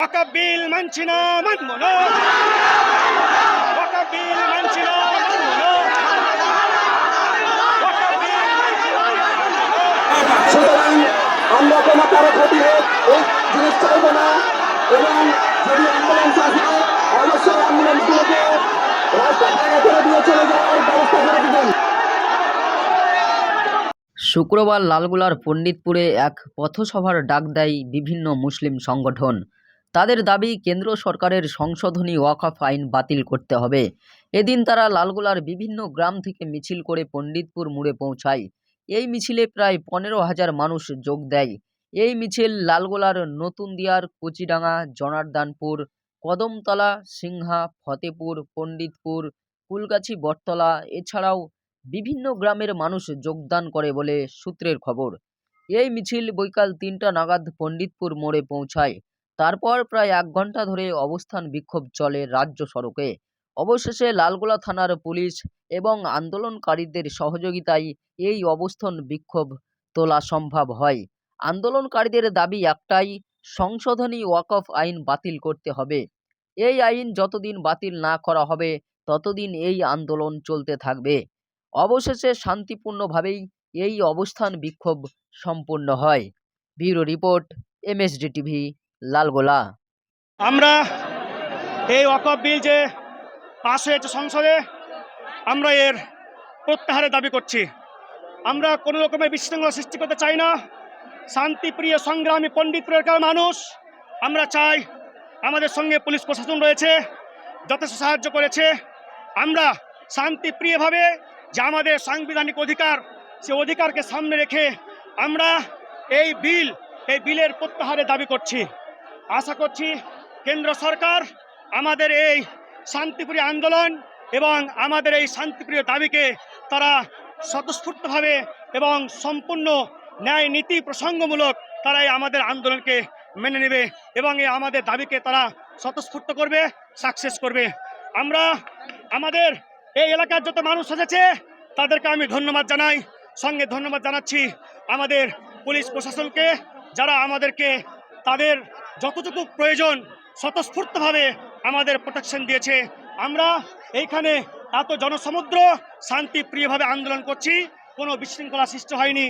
ওয়াকফ বিল মানছি না, মানব না। ওয়াকফ বিল মানছি না, মানব না। ওয়াকফ বিল মানছি না, মানব না। সুতরাং আমরা কোনো কারো ক্ষতি হোক এই জিনিস চাইব না, এবং যদি অ্যাম্বুলেন্স আসে অবশ্যই অ্যাম্বুলেন্সগুলোকে রাস্তা ফাঁকা করে দিয়ে চলে যাওয়ার ব্যবস্থা করে দিবেন। শুক্রবার লালগোলার পণ্ডিতপুরে এক পথসভার ডাক দেয় বিভিন্ন মুসলিম সংগঠন। তাদের দাবি কেন্দ্র সরকারের সংশোধনী ওয়াকফ আইন বাতিল করতে হবে। এদিন তারা লালগোলার বিভিন্ন গ্রাম থেকে মিছিল করে পণ্ডিতপুর মোড়ে পৌঁছায়। এই মিছিলে প্রায় 15,000 মানুষ যোগ দেয়। এই মিছিল লালগোলার নতুনদিয়ার, কচিডাঙ্গা, জনার্দনপুর, কদমতলা, সিংহা, ফতেপুর, পণ্ডিতপুর, কুলগাছি, বটতলা এছাড়াও বিভিন্ন গ্রামের মানুষ যোগদান করে বলে সূত্রের খবর। এই মিছিল বৈকাল 3টা নাগাদ পণ্ডিতপুর মোড়ে পৌঁছায়। তারপর প্রায় 1 ঘন্টা ধরে অবস্থান বিক্ষোভ চলে রাজ্য সড়কে। অবশেষে লালগোলা থানার পুলিশ এবং আন্দোলনকারীদের সহযোগিতায় এই অবস্থান বিক্ষোভ তোলা সম্ভব হয়। আন্দোলনকারীদের দাবি একটাই, সংশোধনী ওয়াকফ আইন বাতিল করতে হবে। এই আইন যতদিন বাতিল না করা হবে ততদিন এই আন্দোলন চলতে থাকবে। অবশেষে শান্তিপূর্ণভাবেই এই অবস্থান বিক্ষোভ সম্পূর্ণ হয়। Bureau report, MSD TV, Lalgola. আমরা এই ওয়াকফ বিল যে পাস হয়েছে সংসদে, আমরা এর প্রত্যাহারের দাবি করছি। আমরা কোনো রকমের বিশৃঙ্খলা সৃষ্টি করতে চাই না। শান্তিপ্রিয় সংগ্রামী পণ্ডিতপুরের মানুষ, আমরা চাই, আমাদের সঙ্গে পুলিশ প্রশাসন রয়েছে, যথেষ্ট সাহায্য করেছে। আমরা শান্তিপ্রিয়ভাবে যে আমাদের সাংবিধানিক অধিকার, সে অধিকারকে সামনে রেখে আমরা এই বিলের প্রত্যাহারের দাবি করছি। আশা করছি কেন্দ্র সরকার আমাদের এই শান্তিপ্রিয় আন্দোলন এবং আমাদের এই শান্তিপ্রিয় দাবিকে তারা স্বতঃস্ফূর্তভাবে এবং সম্পূর্ণ ন্যায় নীতি প্রসঙ্গমূলক তারা এই আমাদের আন্দোলনকে মেনে নেবে এবং এই আমাদের দাবিকে তারা স্বতঃস্ফূর্ত করবে, সাকসেস করবে। আমরা আমাদের এই এলাকার যত মানুষ এসেছে তাদেরকে আমি ধন্যবাদ জানাই। সঙ্গে ধন্যবাদ জানাচ্ছি আমাদের পুলিশ প্রশাসনকে, যারা আমাদেরকে তাদের যতটুকু প্রয়োজন স্বতঃস্ফূর্তভাবে আমাদের প্রোটেকশন দিয়েছে। আমরা এইখানে এত জনসমুদ্র শান্তিপ্রিয়ভাবে আন্দোলন করছি, কোনো বিশৃঙ্খলা সৃষ্টি হয়নি,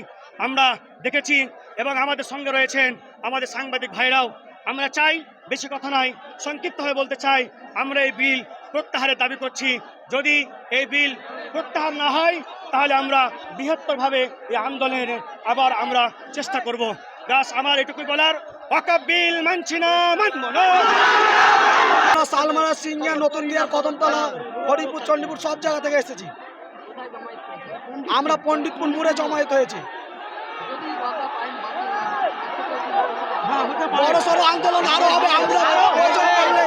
আমরা দেখেছি। এবং আমাদের সঙ্গে রয়েছেন আমাদের সাংবাদিক ভাইরাও। আমরা চাই, বেশি কথা নয়, সংক্ষিপ্তভাবে বলতে চাই, আমরা এই বিল প্রত্যাহারের দাবি করছি। যদি এই বিল প্রত্যাহার না হয় তাহলে আমরা বৃহত্তরভাবে এই আন্দোলনের আবার আমরা চেষ্টা করব। ব্যাস আমার এটুকুই বলার। ওয়াকফ বিল মানছি না, মানব না। সালমানা, সিংহা, নতুনদিয়ার, কদমতলা, হরিপুর, চণ্ডীপুর সব জায়গা থেকে এসেছি। আমরা পণ্ডিতপুর মোড়ে জমায়েত হয়েছি। বড় সড়ো আন্দোলন আরো হবে। আমরা প্রয়োজন পড়লে